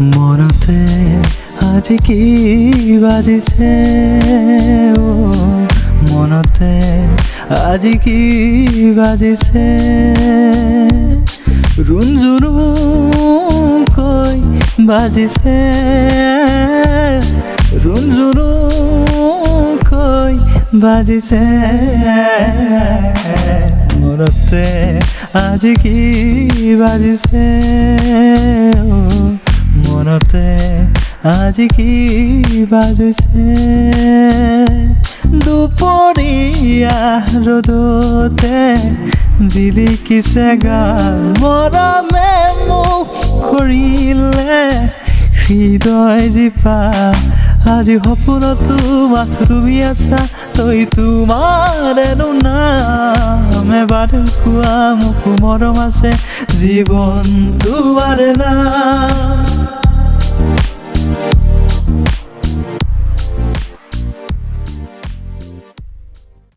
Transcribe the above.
মনতে আজি কি বাজিছে ও মনতে আজি কি বাজিছে ৰুণজুৰুকৈ বাজিছে ৰুণজুৰুকৈ বাজিছে মনতে আজি কি বাজিছে ও মনতে আজি কি বাজিছে দুপৰীয়া ৰ'দতে জিলিকিছে গাল মৰমে মোক কৰিলে হৃদয় জীপা আজি সপোনতো মাথো তুমি আছা তই তোমাৰ নাম এবাৰ কোৱা মোক মৰম আছে জীৱন তোমাৰ নাম